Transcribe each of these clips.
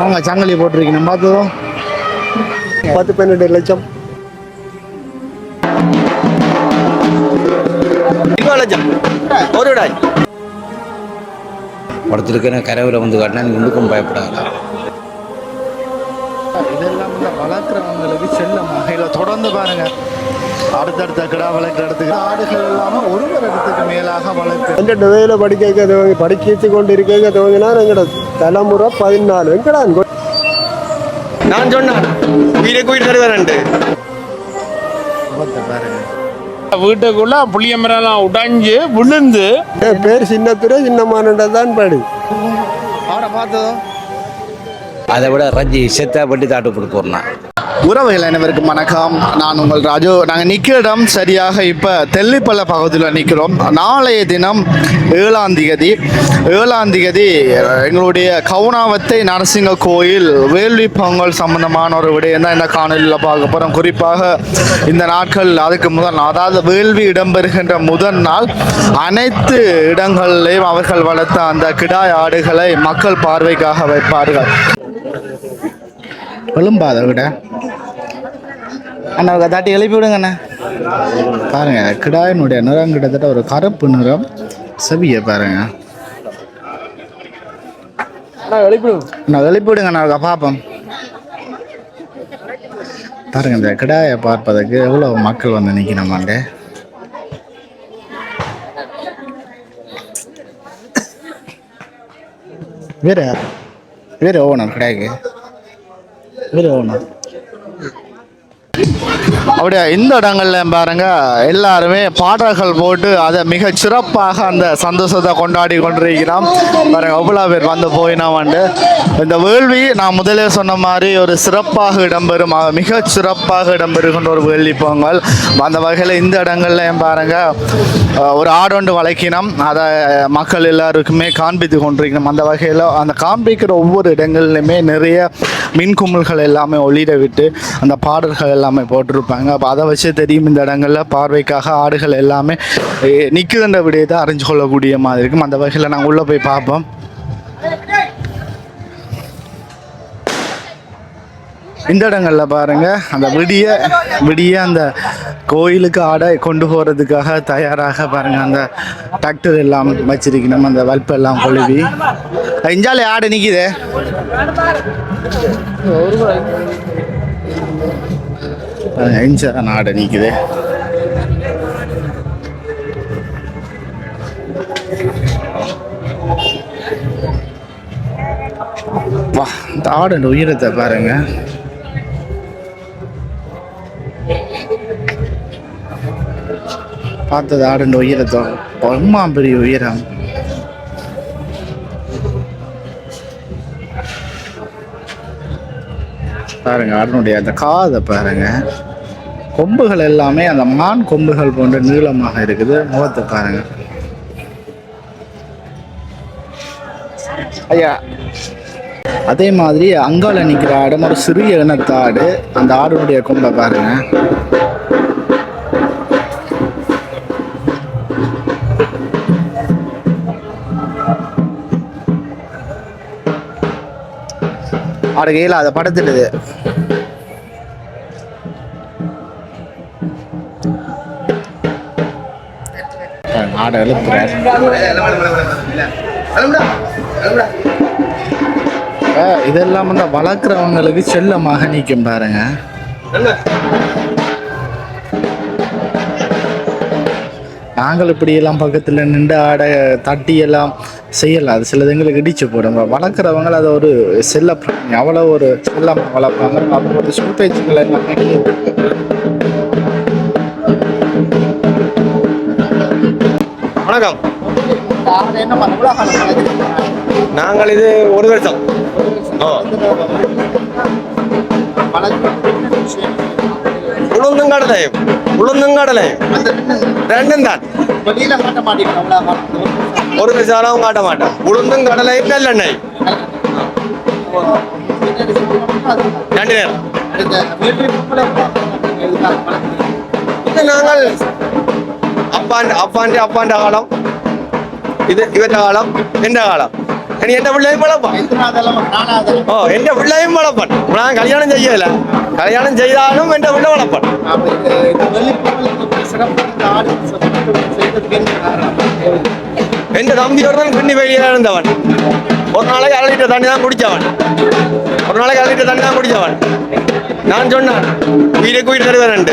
அவங்க சங்கிலி போட்டிருக்கணும் பார்த்ததும் 10-12 லட்சம் 20 லட்சம் ஒரு விடாய் படுத்திருக்கிற கரைவில் வந்து காட்டினா நீ ஒன்றுக்கும் பயப்படாத. இதெல்லாம் வந்து வளர்க்குறவங்களுக்கு செல்லமாக இல்லை தொடர்ந்து பாருங்க அடுத்தடுத்த கிடா வளர்க்குற இடத்துக்கு ஆடுகள் இல்லாமல் ஒரு இடத்துக்கு மேலாக வளர்க்கு എൻ്റെ വേല പഠിക്കൊക്കെ തുവങ്ങി പഠിച്ചു കൊണ്ടിരിക്കുക തുവങ്ങിനാ എங்கட தலைமுறை 14 எங்கடா நான் சொன்னேன் உயிருக்கு உயிர் தருவேன் பாருங்க வீட்டுக்குள்ள புளிய மரம் உடைஞ்சு விழுந்து பேர் சின்னத்துறை சின்னமானதான் படி அவரை பார்த்ததும் அதை விட ரஜி செத்தா பட்டி தாட்டு போட்டு போடுறான். உறவுகள் அனைவருக்கும் வணக்கம். நான் உங்கள் ராஜு. நாங்கள் நிற்கிற இடம் சரியாக இப்போ தெல்லிப்பள்ள பகுதியில் நிற்கிறோம். நாளைய தினம் 7ஆம் தேதி எங்களுடைய கவுனாவத்தை நரசிங்க கோயில் வேள்வி பொங்கல் சம்பந்தமான ஒரு விடயம் தான் இந்த காணொலியில் பார்க்க போகிறோம். குறிப்பாக இந்த நாட்கள் அதுக்கு முதல் நாள், அதாவது வேள்வி இடம்பெறுகின்ற முதல் நாள் அனைத்து இடங்களிலையும் அவர்கள் வளர்த்த அந்த கிடாய் ஆடுகளை மக்கள் பார்வைக்காக வைப்பார்கள். எழும்பாத விட அண்ணா தட்டி எழுப்பி விடுங்கண்ணா. பாருங்க கிடாயினுடைய நிறம் கிட்டத்தட்ட ஒரு கருப்பு நிறம். செவிய பாருங்க எழுப்பி விடுங்கண்ணா பாப்போம். பாருங்க இந்த கிடாயை பார்ப்பதற்கு எவ்வளவு மக்கள் வந்து நிற்கணுமாண்டே. வேற ஓனர் கிடாய்க்கு வேற ஓனர் அப்படியே இந்த இடங்கள்ல பாருங்க எல்லாருமே பாடல்கள் போட்டு அதை மிக சிறப்பாக அந்த சந்தோஷத்தை கொண்டாடி கொண்டிருக்கிறோம். பாருங்க எவ்வளோ பேர் வந்து போயினாமண்டு. இந்த வேள்வி நான் முதலே சொன்ன மாதிரி ஒரு சிறப்பாக இடம்பெறும், மிக சிறப்பாக இடம்பெறுகின்ற ஒரு வேள்வி பொங்கல். அந்த வகையில் இந்த இடங்கள்ல பாருங்க ஒரு ஆடொண்டு வளைக்கினம், அதை மக்கள் எல்லாருக்குமே காண்பித்து கொண்டிருக்கணும். அந்த வகையில் அந்த காண்பிக்கிற ஒவ்வொரு இடங்கள்லையுமே நிறைய மின்குமிழ்கள் எல்லாமே ஒளிர விட்டு அந்த பாடல்கள் எல்லாமே போட்டிருப்பாங்க. அப்போ அதை வச்சு தெரியும் இந்த இடங்களில் பார்வைக்காக ஆடுகள் எல்லாமே நிற்குதுன்ற விடயத்தை அறிஞ்சு கொள்ளக்கூடிய மாதிரி இருக்கும். அந்த வகையில் நாங்கள் உள்ளே போய் பார்ப்போம். இந்த இடங்களில் பாருங்கள் அந்த விடிய அந்த கோயிலுக்கு ஆடை கொண்டு போகிறதுக்காக தயாராக பாருங்கள் அந்த டிராக்டர் எல்லாம் வச்சிருக்கணும். அந்த வல்பெல்லாம் கொழுவி இஞ்சாலே ஆடு நிற்கிது. ஆடை நிற்குது. வா இந்த ஆடு உயரத்தை பாருங்க. பார்த்தது ஆடு உயரத்தை ரொம்ப பெரிய உயரம். பாருங்க ஆடனுடைய அந்த காதை பாருங்க. கொம்புகள் எல்லாமே அந்த மான் கொம்புகள் போன்ற நீளமாக இருக்குது. முகத்தை பாருங்க ஐயா. அதே மாதிரி அங்கால நிற்கிற ஆடும் ஒரு சிறிய இனத்தாடு. அந்த ஆடுடைய கொம்பை பாருங்க. ஆடு கையில் அதை படுத்துடுது. ஆடை எழுப்புறார். இதெல்லாம் வந்து வளர்க்குறவங்களுக்கு செல்லமாக நிற்கும் பாருங்க. நாங்கள் இப்படியெல்லாம் பக்கத்தில் நின்று ஆடை தட்டி எல்லாம் செய்யலாம். அது சிலது எங்களுக்கு இடிச்சு போடும். வளர்க்குறவங்க அதை ஒரு செல்ல பிராணி, அவ்வளோ ஒரு செல்லமாக வளர்ப்பாங்க. அப்போ ஒரு சொல் பேச்சுக்கள் எல்லாமே. வணக்கம். நாங்கள் இது ஒரு வருஷம் உளுந்துங்கடலையும் ரெண்டும் தான். ஒரு விசாரமும் காட்ட மாட்டோம். உளுந்தும் கடலையும் நல்லெண்ணெய் 2 நேரம். இது நாங்கள் அப்பாண்ட காலம், இது இவற்ற காலம், எந்த காலம் நீ எந்த பிள்ளையும் வளர்ப்பான். ஓ எந்த பிள்ளையும் வளர்ப்பான். நான் கல்யாணம் செய்யல, கல்யாணம் செய்தாலும் எந்த பிள்ளை வளர்ப்பான். எந்த தம்பி ஒருவன் கிண்ணி வெளியில இருந்தவன். ஒரு நாளைக்கு 1 லிட்டர் தண்ணி தான் குடிச்சவன். ஒரு நாளைக்கு 1 லிட்டர் தண்ணி தான் குடிச்சவன். நான் சொன்னான் வீட்டுக்கு வீடு தருவேன்.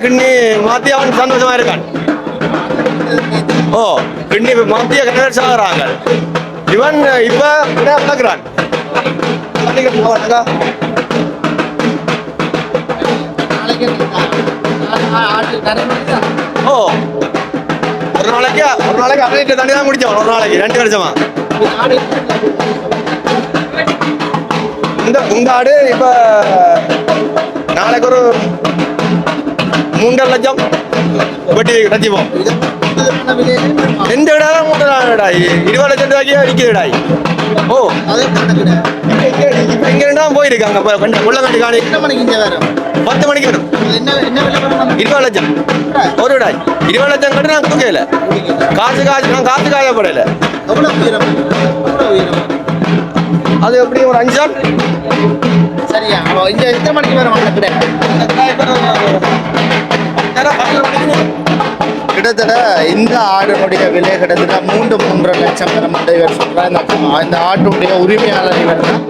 கிண்ணி மாத்தி அவன் சந்தோஷமா இருக்கான். ஓ கிண்ணி மாத்திய கணவர் சாகுறாங்க. இவன் இப்ப வளர்க்கிறான். ஓ ஒரு நாளைக்கு 1 லிட்டர் தண்ணி தான் குடிச்சவன். ஒரு நாளைக்கு 2 வருஷமா. இந்த ஆடு இப்ப நாளைக்கு ஒரு 3.5 லட்சம் வட்டி ரச்சிப்போம். எந்த இடம் 20 லட்சம் ரூபாய்க்கு விற்கிறடாய். ஓ இப்ப இங்க தான் போயிருக்காங்க. உள்ளங்கட்டி காணி 10 மணிக்கு வரும். 20 லட்சம் ஒரு விடாய். 20 லட்சம் கட்டு நான் தூக்கல. நான் காசு காயப்படல. அது எப்படி ஒரு 5 நாள். சரியா இங்க எத்தனை மணிக்கு வரும்? கிட்டத்தட்ட இந்த ஆடுனுடைய விலை கிட்டத்தட்ட 3.5 லட்சம் இவர் சொல்றாங்க. இந்த ஆட்டுடைய உரிமையாளர் இவர் தான்.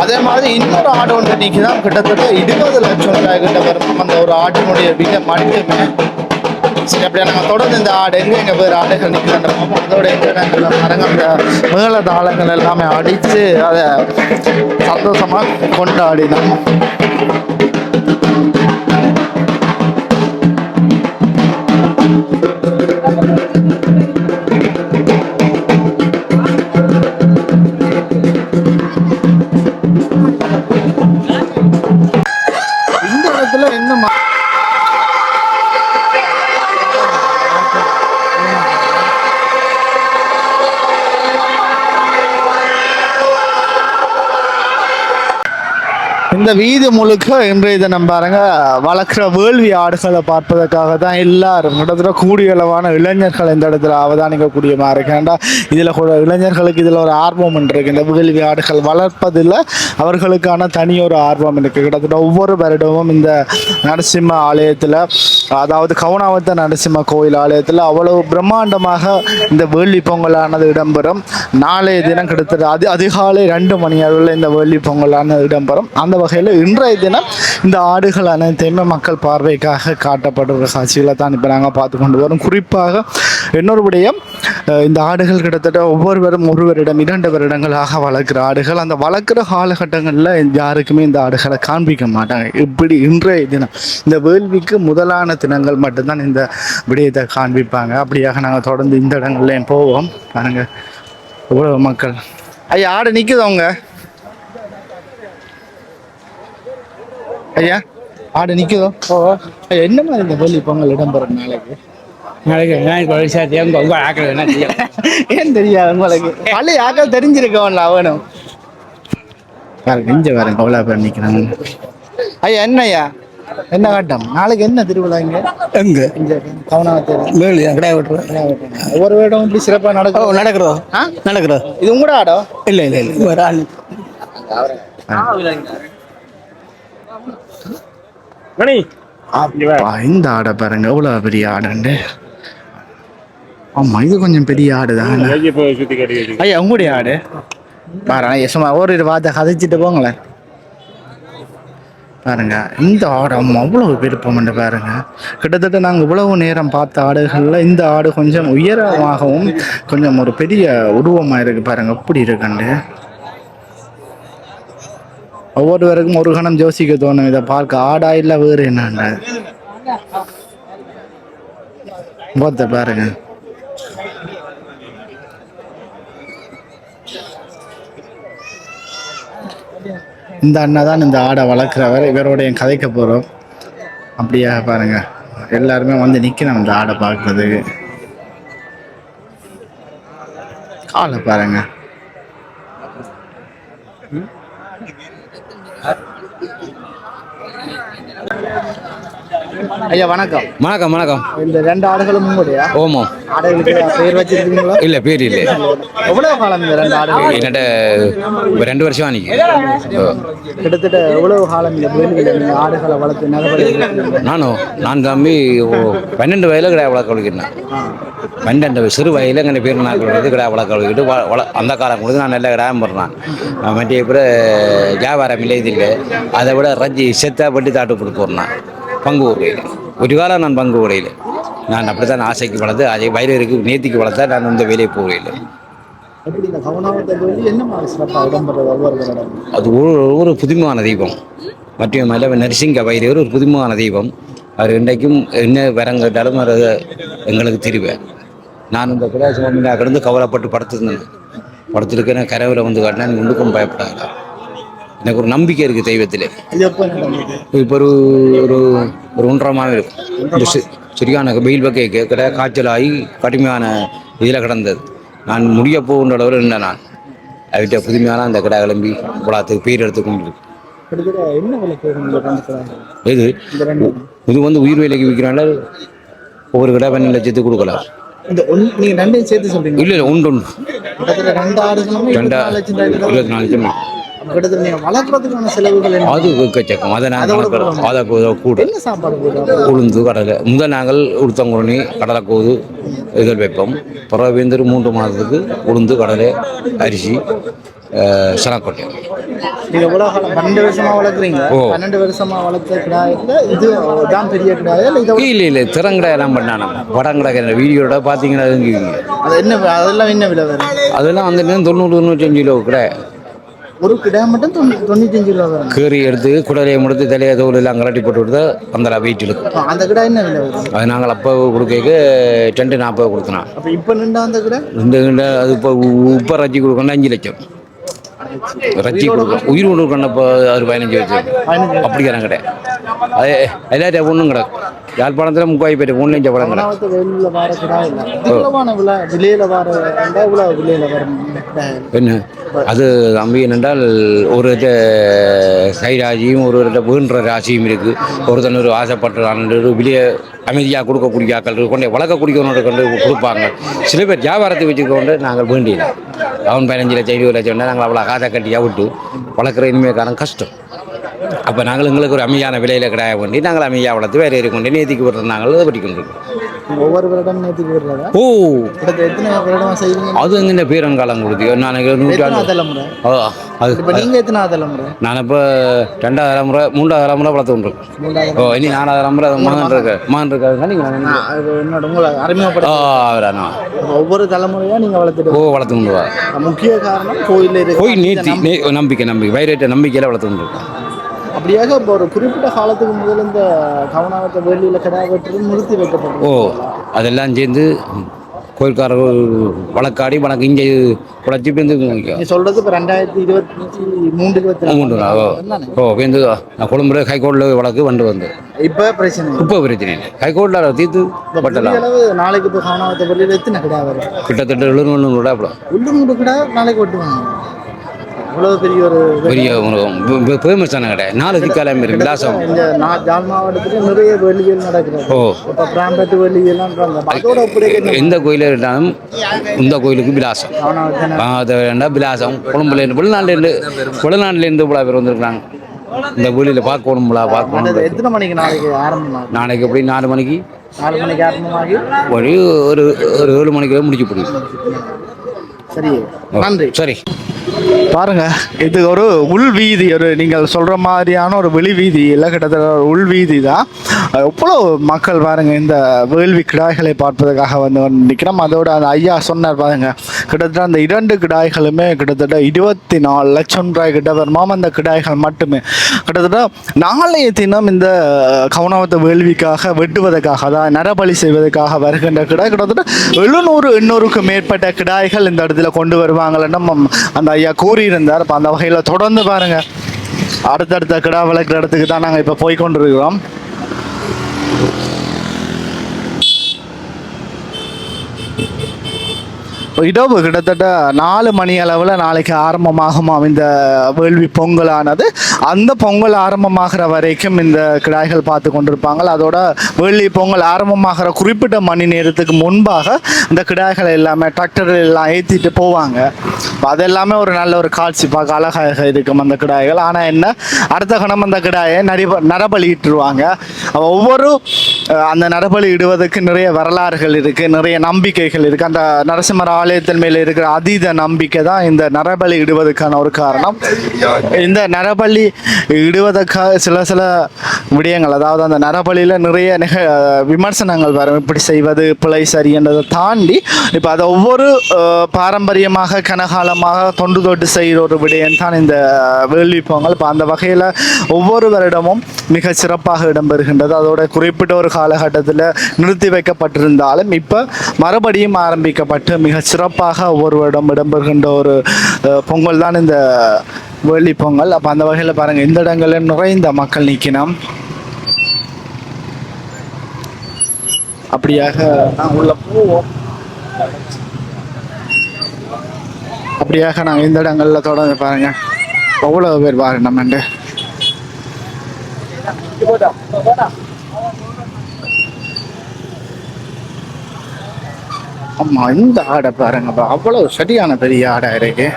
அதே மாதிரி இன்னொரு ஆடு ஒன்று நிற்கிதான் கிட்டத்தட்ட 20 லட்சம் ரூபாய் கிட்ட வரும் அந்த ஒரு ஆட்டினுடைய விலை மட்டுமே. சரி அப்படியே நாங்கள் தொடர்ந்து இந்த ஆடு எங்கே வேறு ஆடுகள் நிற்கிறாங்க பார்ப்போம். அதோட எங்கே நாங்கள் பாருங்க அந்த மேல தாளங்கள் எல்லாமே அடித்து அதை சந்தோஷமாக கொண்டாடினோம். இந்த இடத்துல என்ன இந்த வீதி முழுக்க இன்றைய தினம் பாருங்க வளர்க்குற வேள்வி ஆடுகளை பார்ப்பதற்காக தான் எல்லாரும் கிட்டத்தட்ட கூடிய அளவான இளைஞர்கள் இந்த இடத்துல அவதானிக்கக்கூடிய மாதிரி இருக்கேன்டா. இதில் கூட இளைஞர்களுக்கு இதில் ஒரு ஆர்வம் இருக்கு. இந்த வேள்வி ஆடுகள் வளர்ப்பதில் அவர்களுக்கான தனி ஒரு ஆர்வம் இருக்குது. கிட்டத்தட்ட ஒவ்வொரு வருடமும் இந்த நரசிம்ம ஆலயத்தில், அதாவது கவுனாவத்த நரசிம்ம கோயில் ஆலயத்தில் அவ்வளவு பிரம்மாண்டமாக இந்த வேள்வி பொங்கலானது இடம்பெறும். நாளைய தினம் கிட்டத்தட்ட அதிகாலை 2 மணி அளவில் இந்த வேள்வி பொங்கலானது இடம்பெறும். அந்த வகையில் இன்றைய தினம் இந்த ஆடுகள் அனைத்தையுமே மக்கள் பார்வைக்காக காட்டப்படுற காட்சிகளை தான் இப்போ நாங்கள் பார்த்து கொண்டு வரோம். குறிப்பாக இன்னொரு விடயம், இந்த ஆடுகள் கிட்டத்தட்ட ஒவ்வொருவரும் 1 வருடம் 2 வருடங்களாக வளர்க்குற ஆடுகள். அந்த வளர்க்குற காலகட்டங்களில் யாருக்குமே இந்த ஆடுகளை காண்பிக்க மாட்டாங்க. இப்படி இன்றைய தினம் இந்த வேள்விக்கு முதலான தினங்கள் மட்டும்தான் இந்த விடயத்தை காண்பிப்பாங்க. அப்படியாக நாங்கள் தொடர்ந்து இந்த இடங்கள்லையும் போவோம். பாருங்க இவ்வளோ மக்கள். ஐயா ஆடு நிற்குதவங்க. ஐயா ஆடு நிற்குதோ? ஐயா என்ன மாதிரி இந்த வேள்வி பொங்கல் இடம்பெறும் நாளைக்கு? ஏன் தெரியாது உங்களுக்கு? பழைய ஆக்கள் தெரிஞ்சிருக்கவன்ல அவனும். நெஞ்ச வேற கவலை பேர் நிற்கிறாங்க. ஐயா என்ன ஐயா என்ன கட்டம்? நாளைக்கு என்ன திருவிழா இங்க? எங்க இங்க கவனத்தில் கிடையாது. ஒவ்வொரு வீடும் இப்படி சிறப்பாக நடக்கிறோம். இது உங்களோட ஆடோ? இல்லை இல்லை இல்லை ஒரு ஆள். இந்த ஆடை பாருங்க எவ்வளவு பெரிய ஆடுண்டு. ஆமா இது கொஞ்சம் பெரிய ஆடுதான். ஐயா உங்களுடைய ஆடு பாருங்க. சும்மா ஒரு வார்த்தை கதைச்சிட்டு போங்களேன். பாருங்க இந்த ஆடு அம்மா அவ்வளவு விருப்பம் பாருங்க. கிட்டத்தட்ட நாங்கள் இவ்வளவு நேரம் பார்த்த ஆடுகளில் இந்த ஆடு கொஞ்சம் உயரமாகவும் கொஞ்சம் ஒரு பெரிய உருவமாக இருக்கு. பாருங்க எப்படி இருக்குண்டு. ஒவ்வொருவருக்கும் ஒரு கணம் யோசிக்க தோணும் இதை பார்க்க. ஆடா இல்லை வேறு என்னண்ட பார்த்த பாருங்க. இந்த அண்ணா தான் இந்த ஆடை வளர்க்குறவர். இவரோடைய கதைக்க போகிறோம். அப்படியா பாருங்க எல்லாருமே வந்து நிற்கணும் இந்த ஆடை பார்க்குறதுக்கு. காலை பாருங்க. ஐயா வணக்கம். வணக்கம் வணக்கம். இந்த 2 ஆடுகளும் உங்களுடைய ஓமோ ஆடுகளுக்கு பேர் வச்சிருக்கீங்களா? இல்லை பேர் இல்லை. எவ்வளவு காலம் இந்த 2 ஆடுகள்? என்னட்ட 2 வருஷம் ஆனிக்கு. கிட்டத்தட்ட எவ்வளவு காலம் இந்த வேலியில் நீங்க ஆடுகளை வளர்த்து நடவடிக்கை? நான் தம்பி 12 வயதில் கிடா வளர்க்க வலிக்கிறேன். 12 சிறு வயதில் எங்கள் பேர் நாட்கள் கிடா வளர்க்க வலிக்கிட்டு அந்த காலம் கொடுத்து நான் நல்ல கிடாயம் போடுறேன். மற்ற இப்போ வியாபாரம் இல்லை இது இல்லை. அதை விட ரஜ்ஜி செத்தா பட்டி தாட்டு போட்டு போடுறேன் பங்கு உடையில். ஒரு காலம் நான் பங்கு உடையில் நான் அப்படி தான் ஆசைக்கு வளர்த்து அதே வயிறுக்கு நேத்திக்கு வளர்த்தா நான் இந்த வேலையை போகையில். அது ஒரு புதுமையான தெய்வம். மற்ற மலை நரசிங்க வயிறு ஒரு புதுமையான தெய்வம். அவர் இன்றைக்கும் என்ன வரம் கேட்டாலும் அது எங்களுக்கு தெரிவேன். நான் இந்த கிடாசுவாமியாக கிடந்து கவலைப்பட்டு படுத்துருக்கேன். கரவில் வந்து காட்டினா நீ ஒன்றுக்கும் பயப்படாத. எனக்கு ஒரு நம்பிக்கை இருக்குது தெய்வத்தில். இப்போ ஒரு 1.5 மாதம் இருக்கும். சரியான வெயில் பக்கம் கேட்குற காய்ச்சலாகி கடுமையான இதில் கிடந்தது. நான் முடிய போகின்ற அளவில் இருந்தேன். நான் அவர்கிட்ட புதுமையான அந்த கடை கிளம்பி குளத்துக்கு பேர் எடுத்துக்கொண்டு இருக்கு. இது வந்து உயிர் வேலைக்கு விற்கிறாங்க. ஒவ்வொரு கடை 12 லட்சத்துக்கு கொடுக்கலாம். சேர்த்து சொல்றீங்க? இல்லை ஒன்று 2 24 லட்சம். வளர்க்கறதுக்கான செலவுகள் அது எக்கச்சக்கம். அதை நாங்கள் அதை கூட உளுந்து கடலை முதல் நாங்கள் உளுத்தங்குரணி கடலைக்கோது இதழ் வைப்போம். பிறகு 3 மாதத்துக்கு உளுந்து கடலை அரிசி சனக்கொட்டை. நீங்கள் எவ்வளோ காலம் 12 வருஷமாக வளர்க்குறீங்க? 12 வருஷமாக வளர்த்த கிடாயில் இது தான் பெரிய கிடாயில்? இல்லை திறங்கடையெல்லாம் பண்ணானோ படங்கடை வீடியோட பார்த்தீங்கன்னா அது என்ன அதெல்லாம் என்ன விலை வரும்? அதெல்லாம் வந்து 90-95 கிலோ கடை. ஒரு கிடா மட்டும் 95 கிலோ வரும். கீறி எடுத்து குடலையை முடித்து தலையை தோல் எல்லாம் கலட்டி போட்டு விடுத்து அந்த வெயிட் இருக்கும். அந்த கிடா என்ன விலை வரும்? அது நாங்கள் அப்போ கொடுக்க 240 கொடுத்தோம். அப்போ இப்போ நின்றா அந்த கிடா அது இப்போ ரஜ்ஜி கொடுக்கணும் 5 லட்சம். ரஜ்ஜி கொடுக்கும் உயிர் ஒன்று கண்ணப்போ அது 15 லட்சம் அப்படிங்கிறாங்க கடை. அது எல்லாத்தையும் ஒன்றும் கிடக்கும். யாழ்ப்பாணத்தில் 30 பேர் 1 லட்சம் படம் கிடக்கும். என்ன அது தம்பி என்னென்றால் ஒரு கைராசியும் ஒரு வேண்ட ராசியும் இருக்குது. ஒருத்தன் ஒரு ஆசைப்பட்டு வெளியே அமைதியாக கொடுக்கக்கூடிய ஆக்கள் கொண்டே வளர்க்கக்கூடியவனோட கொண்டு கொடுப்பாங்க. சில பேர் வியாபாரத்தை வச்சுக்கொண்டு நாங்கள் வேண்டியது அவன் 15 லட்சம் 20 லட்சம் நாங்கள் அவ்வளோ காசை கட்டியாக விட்டு வளர்க்குற இனிமேக்காரன் கஷ்டம். அப்போ நாங்கள் எங்களுக்கு ஒரு அமைதியான விலையில் கிடையாது வேண்டி நாங்கள் அமைதியாக வளர்த்து வேறு கொண்டு நேத்திக்கு விடுறது நாங்கள் அதை பற்றி கொண்டிருக்கோம். ஒவ்வொரு வருடம் நேத்திக்கு விடுறதா? ஓ எத்தனை வருடமாக செய்வீங்க? அது எங்கே பேரங்காலம் கொடுத்து நான் 100 தலைமுறை. அது இப்போ நீங்கள் எத்தனை தலைமுறை? நான் இப்போ 2வது தலைமுறை 3வது தலைமுறை வளர்த்து கொண்டிருக்கேன். ஓ இனி 4வது தலைமுறை மகன் இருக்காது. என்னோட உங்களை அறிமுகப்படுத்த ஒவ்வொரு தலைமுறையாக நீங்கள் வளர்த்து கொண்டு வா. முக்கிய காரணம் கோயில் நேர்த்தி நம்பிக்கை வயிறேற்ற நம்பிக்கையில் வளர்த்து கொண்டு இருக்கோம். அப்படியாக இப்போ ஒரு குறிப்பிட்ட காலத்துக்கு முதல் இந்த கவனத்தை வேலியில் கிடா வெட்டுறது நிறுத்தி வைக்கப்படும். அதெல்லாம் சேர்ந்து கோயில்காரர்கள் வழக்காடி வழக்கு இங்கே உழைச்சி பேருந்து சொல்றது இப்போ 2023 பேருந்து கொழும்புல ஹைகோர்ட்டில் வழக்கு வந்து இப்போ பிரச்சனை இல்லை. ஹைகோர்ட்டில் தீர்த்து பட்டலாம். நாளைக்கு இப்போ கவனத்தை வேலியில் எத்தனை கிடா வரும்? கிட்டத்தட்ட 700 கூட உள்ளூர் கிடா நாளைக்கு வெட்டுவாங்க. அவ்வளோ பெரிய ஃபேமஸான கடை. 4 திக்காலம் இருக்கு. விலாசம் இந்த ஜாழ் மாவட்டத்தில் நிறைய வேலிகள் நடக்கிறது. இப்போ பிராம்பட்டு வேலிகள்லாம் அதோட எந்த கோயிலில் இருந்தாலும் இந்த கோயிலுக்கு விலாசம். அது வேண்டாம் விலாசம். கொழும்புலேருந்து வெளிநாட்டிலேருந்து இவ்வளோ பேர் வந்துருக்குறாங்க. இந்த வேலியில் பார்க்கணும்ல பார்க்கணும். எத்தனை மணிக்கு நாளைக்கு ஆரம்பம்? நாளைக்கு எப்படி 4 மணிக்கு ஆரம்பமாகி ஒரு 7 மணிக்கு முடிச்சு போடுவோம். சரி நன்றி. சரி பாருங்க, இது ஒரு உள்வீதி. ஒரு நீங்கள் சொல்ற மாதிரியான ஒரு வெளி வீதி இல்லை, கிட்டத்தட்ட ஒரு உள்வீதி தான். எவ்வளோ மக்கள் பாருங்க இந்த வேள்வி கிடாய்களை பார்ப்பதற்காக வந்து நிற்கிறோம். அதோட அந்த ஐயா சொன்னார் பாருங்க, கிட்டத்தட்ட அந்த 2 கிடாய்களுமே கிட்டத்தட்ட 24 லட்சம் ரூபாய் கிட்ட வருமாம். அந்த கிடாய்கள் மட்டுமே கிட்டத்தட்ட நாளைய தினம் இந்த கவுனவத்தை வேள்விக்காக வெட்டுவதற்காக, அதாவது நரபலி செய்வதற்காக வருகின்ற கிடாய் கிட்டத்தட்ட 700-800க்கும் மேற்பட்ட கிடாய்கள் இந்த இடத்துல கொண்டு வருவாங்கன்னு அந்த ஐயா கூறியிருந்தார். இப்போ அந்த வகையில் தொடர்ந்து பாருங்க, அடுத்தடுத்த கிடா வளர்க்குற இடத்துக்கு தான் நாங்கள் இப்போ போய்கொண்டிருக்கிறோம். இரவு கிட்டத்தட்ட 4 மணி அளவில் நாளைக்கு ஆரம்பமாகுமாம் இந்த வேள்வி பொங்கலானது. அந்த பொங்கல் ஆரம்பமாகிற வரைக்கும் இந்த கிடாய்கள் பார்த்து கொண்டிருப்பாங்க. அதோட வேள்வி பொங்கல் ஆரம்பமாகிற குறிப்பிட்ட மணி நேரத்துக்கு முன்பாக இந்த கிடாய்கள் எல்லாமே டிராக்டர் எல்லாம் ஏற்றிட்டு போவாங்க. அதெல்லாமே ஒரு நல்ல ஒரு காட்சி, பார்க்க அழகாக இருக்கும் அந்த கிடாய்கள். ஆனால் என்ன, அடுத்த கணம் அந்த கிடாயை நரபலியிட்டுருவாங்க. ஒவ்வொரு அந்த நரபலி இடுவதற்கு நிறைய வரலாறுகள் இருக்குது, நிறைய நம்பிக்கைகள் இருக்குது. அந்த நரசிம்மர் ஆலயத்தின் மேலே இருக்கிற அதீத நம்பிக்கை தான் இந்த நரபலி இடுவதற்கான ஒரு காரணம். இந்த நரபலி இடுவதற்காக சில விடயங்கள், அதாவது அந்த நரபலியில் நிறைய விமர்சனங்கள் வரும். இப்படி செய்வது பிழை சரி என்றதை தாண்டி இப்போ அதை ஒவ்வொரு பாரம்பரியமாக கனகாலமாக தொண்டு தொட்டு செய்கிற ஒரு விடயம் தான் இந்த வேள்வி பொங்கல். இப்போ அந்த வகையில் ஒவ்வொரு வருடமும் மிக சிறப்பாக இடம்பெறுகின்றது. அதோட குறிப்பிட்ட ஒரு காலகட்டத்தில் நிறுத்தி வைக்கப்பட்டிருந்தாலும் இப்போ மறுபடியும் ஆரம்பிக்கப்பட்டு மிக சிறப்பாக ஒவ்வொரு வருடம் இடம்பெறுகின்ற ஒரு பொங்கல் தான் இந்த வேள்வி பொங்கல். அப்போ அந்த வகையில் பாருங்கள், இந்த இடங்களில் நிறைந்த மக்கள் நிற்கணும். அப்படியாக நாங்கள் உள்ள போவோம். அப்படியாக நாங்கள் இந்த இடங்களில் தொடர்ந்து பாருங்க, அவ்வளோ பேர் பாரு நம்மண்டு. ஆமா, இந்த ஆடை பாருங்கப்பா, அவ்வளவு சரியான பெரிய ஆடை இருக்கு.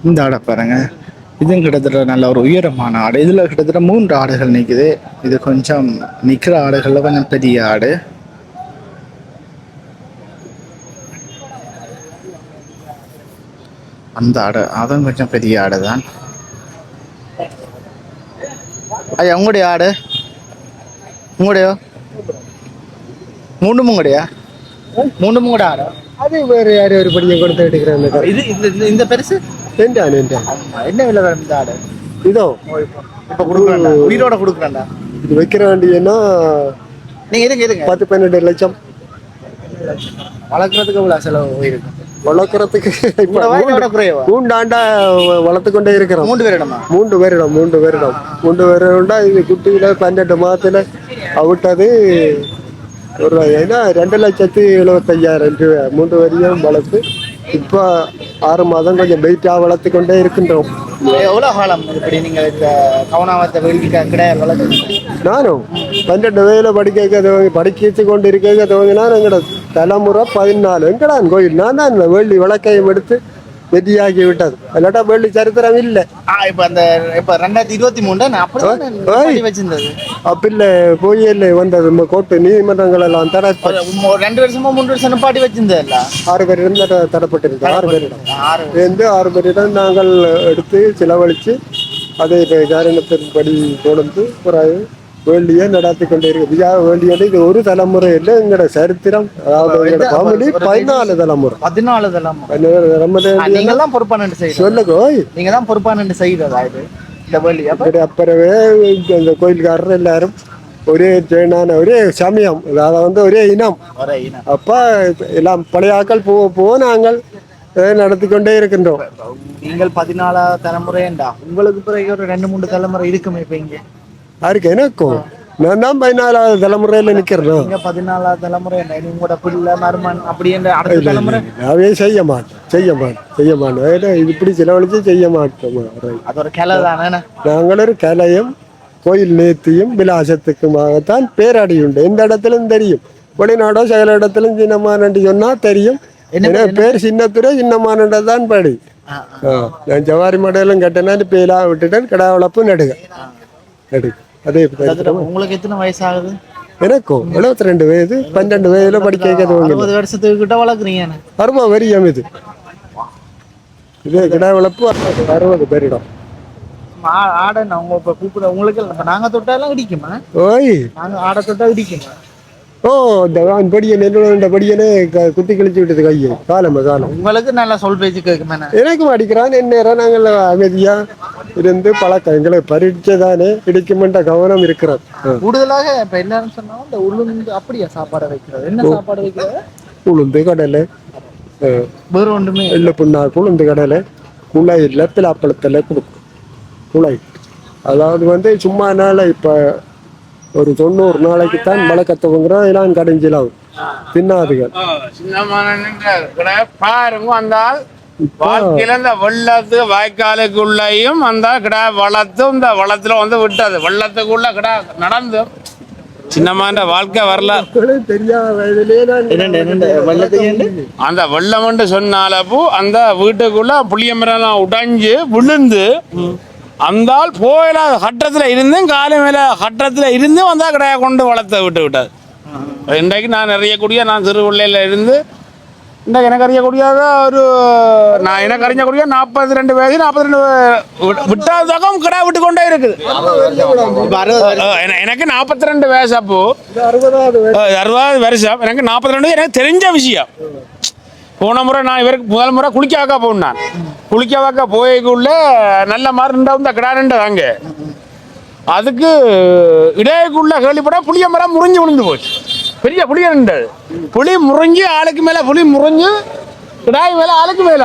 இந்த ஆடை பாருங்க, இதுவும் கிட்டத்தட்ட நல்ல ஒரு உயரமான ஆடு. இதில் கிட்டத்தட்ட 3 ஆடுகள் நிற்குது. இது கொஞ்சம் நிற்கிற ஆடுகளில் கொஞ்சம் பெரிய ஆடு. அந்த ஆடு அதுவும் கொஞ்சம் பெரிய ஆடு தான். ஐயா, உங்களுடைய ஆடு உங்களுடையோ? மூண்டும் உங்களுடையா? மூண்டும் கூட ஆடு? அது வேறு யாரும் ஒரு படியை கொடுத்து எடுக்கிறேன். இது இந்த பெருசு என்ன விலை வரும் இந்த ஆடு? இதோ இப்போ கொடுக்குறேன்டா, உயிரோட கொடுக்குறேன்டா. இது வைக்கிற வேண்டியன்னா நீங்கள் இருங்க 10-12 லட்சம். வளர்க்குறதுக்கு எவ்வளோ செலவு இருக்கும்? வளர்க்குறதுக்கு குறைவா? 3 ஆண்டா வளர்த்து கொண்டே இருக்கிறோம். 3 பேரிடமா? 3 வருடம். இது குட்டியில 12 மாதத்துல அவிட்டது ஒரு 2,75,000 ரூபாய். 3 வரையும் வளர்த்து இப்போ 6 மாதம் கொஞ்சம் வெயிட்டாக வளர்த்து கொண்டே இருக்கின்றோம். எவ்வளோ காலம் இப்படி நீங்கள் இந்த கவனாவத்தை வேள்விக்காக கிடையாது வளர்த்து? நானும் 12 வயதில் படிக்க கொண்டு இருக்க துவங்கினா எங்களோட தலைமுறை 14. எங்கடான் கோயில் நான் தான் இந்த வேள்வி விளக்கையும் எடுத்து வெற்றியாக்கி விட்டது. இல்லாட்டா வேள்வி சரித்திரம் இல்லை. இப்போ அந்த இப்போ 2023 அப்படி வச்சிருந்தது அப்பில்ல போயில்லை வந்தது. கோர்ட்டு நீதிமன்றங்கள் எல்லாம் தடை 2 வருஷமா 3 வருஷம் நிப்பாட்டி வச்சிருந்தது. 6 பேரிடம் தரப்பட்டிருக்கு. 6 பேரிடம் நாங்கள் எடுத்து செலவழித்து அதை காரணத்தின்படி கொடுத்து பிறகு வேண்டிய நடத்தி கொண்டே இருக்கு. வேண்டியது இது ஒரு தலைமுறை இல்லை, எங்களோட சரித்திரம். அதாவது எங்களோட ஃபேமிலி 14 தலைமுறை. 14 தலைமுறை நீங்க தான் பொறுப்பானு செய்யுங்க. சொல்லுங்க, நீங்க தான் பொறுப்பானு செய்யறதா இது இந்த வேலி? அப்புறமே இந்த கோயில்காரர் எல்லாரும் ஒரே ஜெயனான ஒரே சமயம், அதாவது ஒரே இனம். அப்ப எல்லாம் பழைய ஆக்கள் போக நாங்கள் நடத்தி கொண்டே இருக்கின்றோம். நீங்கள் 14 தலைமுறைண்டா, உங்களுக்கு பிறகு ஒரு 2-3 தலைமுறை இருக்குமே இப்ப இங்க யாருக்கு? எனக்கும் நான் தான் 14வது தலைமுறையில நிக்கிறேன். 14 தலைமுறை உங்களோட பிள்ளை மருமன் அப்படி அடுத்த தலைமுறை அவே செய்ய மாட்டோம். இப்படி செலவழிச்சு செய்ய மாட்டோம். அது ஒரு கிளை தானே. நாங்கள் ஒரு கலையும் கோயில் நேர்த்தியும் விலாசத்துக்குமாகத்தான் பேரடியுண்டு. எந்த இடத்திலும் தெரியும். வெளிநாடோ சில இடத்திலும் சின்னமானு சொன்னா தெரியும். பேர் சின்னத்துறை சின்னமானதான் தான் படி. நான் ஜவாரி மடையிலும் கட்டினா பேலா விட்டுட்டேன். கடா வளர்ப்பு நடுக அதே. உங்களுக்கு எத்தனை வயசு ஆகுது? எனக்கும் 72 வயது. 12 வயதுல படிக்க 60 வருஷத்துக்கு கிட்ட வளர்க்குறீங்க. 60 வரியம் இது கிடா வளர்ப்பு 60 பேரிடம். ஆடை உங்க இப்ப கூப்பிட உங்களுக்கு நாங்க தொட்டாலாம் இடிக்குமா? ஓய், நாங்க ஆடை தொட்டா இடிக்குமா? இந்த படியன் என்னோட படியனே குத்தி கழிச்சு விட்டது கையை. காலம் உங்களுக்கு நல்லா சொல் பேச்சு கேட்குமே. எனக்கும் அடிக்கிறான். என்ன நாங்கள் அமைதியா இருந்து பழக்கம். எங்களை பரீட்சைதானே இடிக்குமென்ற கவனம் இருக்கிறது. கூடுதலாக இப்ப எல்லாரும் சொன்னாலும் இந்த உளுந்து அப்படியா சாப்பாடு வைக்கிறது? என்ன சாப்பாடு வைக்கிறது? உளுந்து கடலை வேற ஒன்றுமே இல்லை. புண்ணாக்கு உளுந்து கடலை குழையில் பிலாப்பழத்தில் கொடுக்கும் குழை. அதாவது சும்மா நாள் இப்போ ஒரு 90 நாளைக்கு தான் வளர்க்கத்தவங்கிறோம் எல்லாம் கடைஞ்சிலாகும் தின்னாதுகள். பாருங்க அந்த வாழ்க்கையில இந்த வெள்ளத்து வாய்க்காலுக்குள்ளையும் அந்த கிடா வளர்த்து இந்த வளத்துல விட்டது வெள்ளத்துக்குள்ள கிடா நடந்து சின்னமான வாழ்க்கை வரல தெரியாத அந்த வெள்ளம் சொன்னாலப்போ அந்த வீட்டுக்குள்ள புளிய மரம் உடைஞ்சு விழுந்து அந்த போயிடாத கட்டத்துல இருந்தும் காலை மேல கட்டத்துல இருந்தும் வந்தா கிடையா கொண்டு வளர்த்த விட்டாது. இன்றைக்கு நான் அறியக்கூடிய நான் சிறுபிள்ளையில இருந்து இன்றைக்கு எனக்கு அறியக்கூடியத எனக்கு அறிஞ்சக்கூடிய 42 வயசு 42 விட்டாதகம் கடை விட்டு கொண்டே இருக்குது. எனக்கு 42 வயசு. அப்போ 60 வருஷம் எனக்கு 42 எனக்கு தெரிஞ்ச விஷயம். போன முறை நான் இவருக்கு முதல் முறை குளிக்க வைக்க போனேன். நான் குளிக்க வைக்க போய்க்குள்ள நல்ல மாதிரி இந்த கிடா நின்றதாங்க. அதுக்கு இடையக்குள்ள கேள்விப்பட புளிய மரம் முறிஞ்சு விழுந்து போச்சு. பெரிய புளிய நின்றது. புளி முறிஞ்சு ஆளுக்கு மேல புளி முறிஞ்சு கிடாய் மேல ஆளுக்கு மேல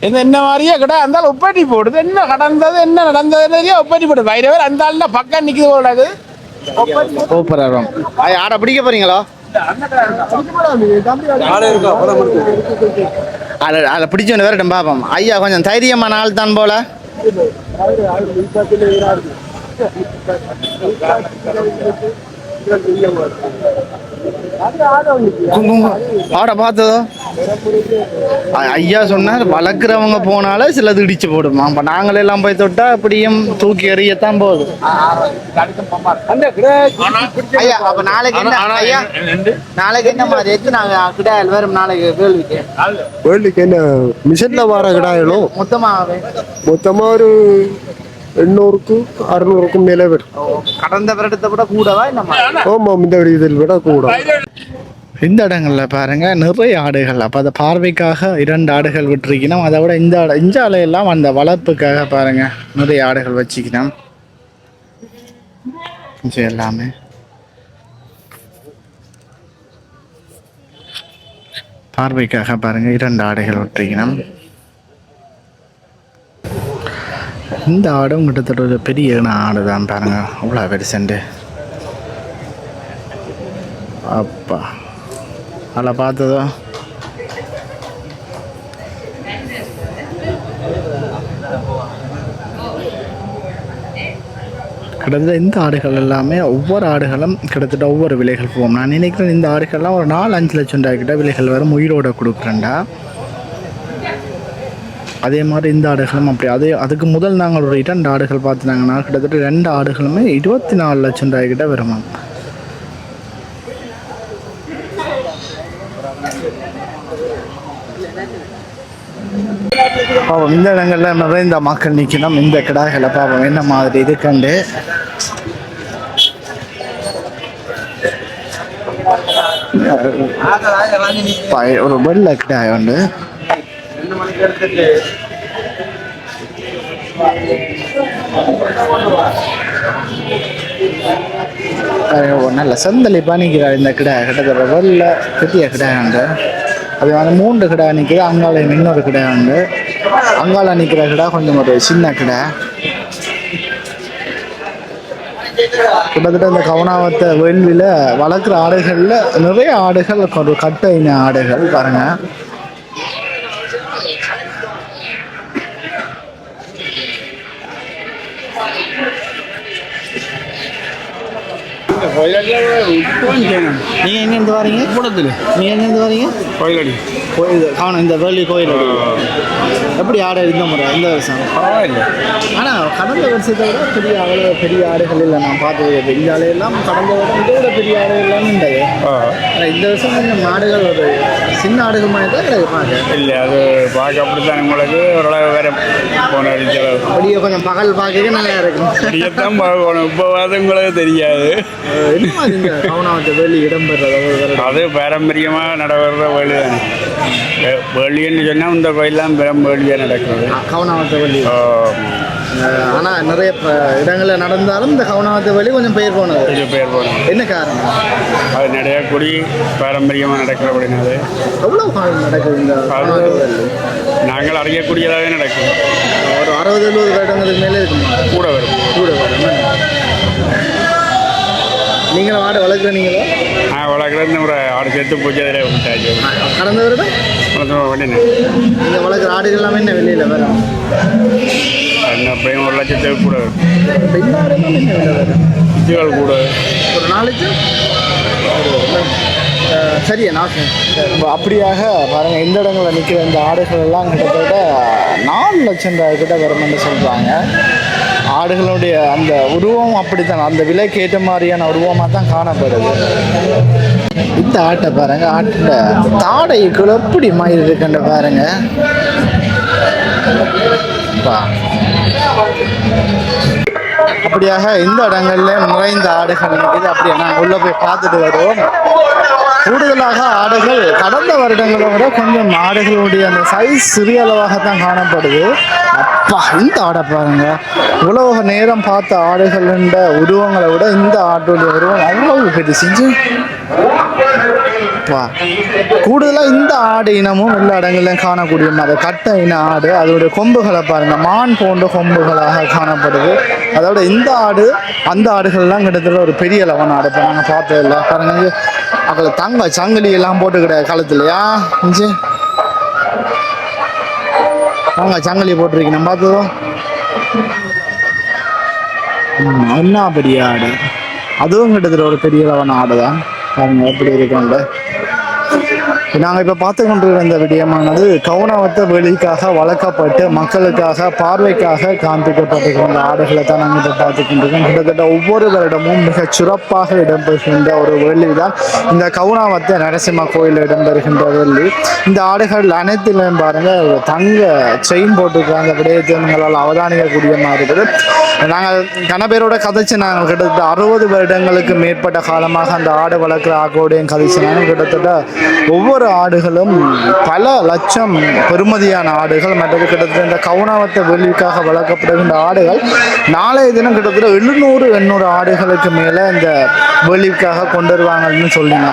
என்ன மாதிரியே கிடா அந்த ஒப்பேட்டி போடுது. என்ன கடந்தது என்ன நடந்தது ஒப்பேட்டி போடுது. வயிறு பேர் அந்த ஆள் பக்கம் நிக்குது போடாது. ஆட பிடிக்க போறீங்களா? அதை பிடிச்சவன வேற பாப்போம். ஐயா கொஞ்சம் தைரியமான ஆள் தான் போல. ஆட பார்த்ததோ ஐயா சொன்னார் வளர்க்குறவங்க போனால சிலது இடிச்சு போடுமா. அப்ப நாங்களே எல்லாம் போய் தொட்டா அப்படியும் தூக்கி எறியத்தான் போகுது. ஐயா அப்ப நாளைக்கு என்ன ஐயா நாளைக்கு என்ன மாதிரி எடுத்து நாங்க கிடாயல் வரும் நாளைக்கு வேள்விக்கு என்ன மிஷன்ல வர கிடாயலும் மொத்தமா ஒரு 800க்கும் 600க்கும் மேலே வரும். கடந்த வருடத்தை விட கூடவா நம்ம? ஆமாம், இந்த இதில் விட கூட. இந்த இடங்களில் பாருங்க நிறைய ஆடுகள். அப்போ அதை பார்வைக்காக 2 ஆடுகள் விட்டுருக்கணும். அதை விட இந்த ஆலையெல்லாம் அந்த வளர்ப்புக்காக பாருங்க நிறைய ஆடுகள் வச்சுக்கணும். எல்லாமே பார்வைக்காக பாருங்க 2 ஆடுகள் விட்டுருக்கணும். இந்த ஆடும் கிட்டத்தட்ட ஒரு பெரிய ஆடு தான் பாருங்க. அவ்வளோ பெருசண்டு. அப்பா அதில் பார்த்ததோ கிட்டத்தட்ட இந்த ஆடுகள் எல்லாமே ஒவ்வொரு ஆடுகளும் கிட்டத்தட்ட ஒவ்வொரு விலைகள் போவோம். நான் நினைக்கிறேன் இந்த ஆடுகள்லாம் ஒரு 4-5 லட்சம் ரூபாய் கிட்ட விலைகள் வரும். உயிரோட கொடுக்குறேன்டா. அதே மாதிரி இந்த ஆடுகளும் அப்படி. அதுக்கு முதல் நாங்கள் ஒரு 2 ஆடுகள் பார்த்துனாங்கன்னா கிட்டத்தட்ட 2 ஆடுகளுமே 24 லட்சம் ரூபாய் கிட்ட வருமா. பாவம் இந்த இடங்கள்ல நிறைந்த மக்கள் நிற்கணும். இந்த கிடாய்களை பாவம் என்ன மாதிரி இது கண்டு ஒரு வெள்ளை கிடாய் உண்டு. நல்ல சந்தலிப்பா நிற்கிறார் இந்த கிடா. கிட்டத்தட்ட வெள்ள பெரிய கிடா உண்டு. அது 3 கிடா நிற்கிது. அங்கால இன்னொரு கிடா உண்டு. அங்கால நிற்கிற கிடா கொஞ்சம் ஒரு சின்ன கிடா. கிட்டத்தட்ட இந்த கவனாவத்தை வேள்வியில் வளர்க்குற ஆடுகளில் நிறைய ஆடுகள் ஒரு கட்டை ஆடுகள் பாருங்க. நீங்க எங்கேருந்து வரீங்க? கூடத்தில். நீங்க எங்கேருந்து வரீங்க? கோயிலடி. கோயில் காணும் இந்த வேலி கோயில். எப்படி ஆடு இந்த முறை இந்த வருஷம்? பரவாயில்லை. ஆனால் கடந்த வருஷத்தை விட அவ்வளோ பெரிய ஆடுகள் இல்லை நான் பார்த்தது. இந்த ஆலையெல்லாம் கடந்த வருடம் இதை விட பெரிய ஆடுகள்லாம் இருந்தது. ஆனால் இந்த வருஷம் கொஞ்சம் ஆடுகள் ஒரு சின்ன ஆடுகள் மாதிரி தான் கிடையாது. இல்லை அது பார்க்க அப்படித்தான் உங்களுக்கு ஓரளவு வேற போன அப்படியே கொஞ்சம் பகல் பார்க்க நல்லா இருக்கும். அப்படியேத்தான் பார்க்கணும். இப்போ வந்து உங்களுக்கு தெரியாது. கவனாவத்தை வேலி இடம்பெறது அது பாரம்பரியமாக நடக்கிற வேலி தானே. வேலின்னு சொன்னால் இந்த கோயிலெலாம் வேலியாக நடக்கிறது. கவனாவத்தை வேலி ஆனால் நிறைய இடங்களில் நடந்தாலும் இந்த கவுனாவத்து வழி கொஞ்சம் பெயர் போனது. கொஞ்சம் பேர் போனோம். என்ன காரணம்? அது நிறைய குடி பாரம்பரியமாக நடக்கிற அப்படின்னாது எவ்வளோ காலம் நடக்குது இந்த கவுனாவத்து வழி? நாங்கள் அறியக்கூடியதாகவே நடக்கும். ஒரு 60-70 வருடங்களுக்கு மேலே இருக்குமா? கூட வரும். கூட வரும். நீங்களும் ஆடு வளர்க்குறீங்களா? வளர்க்குறது இந்த ஒரு ஆடு சேர்த்து பூஜை அதில் விட்டாச்சு. கடந்த வருடம் பண்ணினேன். நீங்கள் வளர்க்குற ஆடுகள் எல்லாமே என்ன வெளியில் வரும்? என்ன பையன் 1 லட்சத்துக்கு கூட வரும். இப்போ இந்த ஆடுகள் என்ன விலை வரும்? குட்டிகள் கூட ஒரு நாளைக்கு சரியா நான் அப்படியாக பாருங்கள். இந்த இடங்களில் நிற்கிற இந்த ஆடுகள் எல்லாம் கிட்டத்தட்ட 4 லட்சம் ரூபாய் கிட்ட வரும்னு சொல்கிறாங்க. ஆடுகளுடைய அந்த உருவம் அப்படித்தான், அந்த விலைக்கு ஏற்ற மாதிரியான உருவமாக தான் காணப்படுது. இந்த ஆட்டை பாருங்க, ஆட்டில் தாடைக்குள்ள எப்படி மயில் இருக்குன்னு பாருங்க. அப்படியாக இந்த இடங்கள்ல நிறைந்த ஆடுகள் நிற்குது. அப்படியே நாங்கள் உள்ள போய் பார்த்துட்டு வருவோம். கூடுதலாக ஆடுகள் கடந்த வருடங்களை விட கொஞ்சம் ஆடுகளுடைய அந்த சைஸ் சிறிய அளவாகத்தான் காணப்படுது. அப்பா, இந்த ஆடை பாருங்க, இவ்வளவு நேரம் பார்த்த ஆடுகள உருவங்களை விட இந்த ஆட்டுடைய உருவம் அவ்வளவு பெருசு. கூடுதலாக இந்த ஆடு இனமும் எல்லா இடங்கள்லையும் காணக்கூடிய மாதிரி கட்டை இன ஆடு. அதோடைய கொம்புகளை பாருங்க, மான் போன்ற கொம்புகளாக காணப்படுது. அதோட இந்த ஆடு அந்த ஆடுகள்லாம் கிட்டத்தட்ட ஒரு பெரிய லெவன் ஆடு. இப்போ நாங்கள் பார்த்ததில்ல பாருங்க, அதில் தங்க சங்கிலி எல்லாம் போட்டு கிடையாது கழுத்துலையா இஞ்சி தங்க சங்கிலி போட்டிருக்கு. நம்ம பார்த்ததும் என்ன பெரிய ஆடு, அதுவும் கிட்டத்தட்ட ஒரு பெரிய லெவன் ஆடு தான். பாருங்க எப்படி இருக்காங்க. நாங்கள் இப்போ பார்த்து கொண்டிருக்கிற இந்த விடயமானது கவுனாவத்த வெளிக்காக வளர்க்கப்பட்டு மக்களுக்காக பார்வைக்காக காண்பிக்கப்பட்டிருக்கிற இந்த ஆடுகளை தான் நாங்கள் இப்போ பார்த்து கொண்டிருக்கோம். கிட்டத்தட்ட ஒவ்வொரு வருடமும் மிக சிறப்பாக இடம்பெறுகின்ற ஒரு வெள்ளி தான் இந்த கவுனாவத்த நரசிம்ம கோயில் இடம்பெறுகின்ற வெள்ளி. இந்த ஆடுகள் அனைத்திலும் பாருங்க தங்க செயின் போட்டுருக்காங்க. விடயத்தை உங்களால் அவதானிக்கக்கூடிய மாதிரி இருக்குது. நாங்கள் கணபேரோட கதைச்சு நாங்கள் கிட்டத்தட்ட 60 வருடங்களுக்கு மேற்பட்ட காலமாக அந்த ஆடு வளர்க்குற ஆக்கோடையும் கதைச்சு நாங்கள் கிட்டத்தட்ட ஒவ்வொரு ஆடுகளும் பல லட்சம் பெறுமதியான ஆடுகள். மற்றது கிட்டத்தட்ட இந்த கவுனாவத்த வெளிக்காக வளர்க்கப்படுகின்ற ஆடுகள் நாளைய தினம் கிட்டத்தட்ட 700-800 ஆடுகளுக்கு மேலே இந்த வெளிக்காக கொண்டு வருவாங்கன்னு சொல்லிங்க.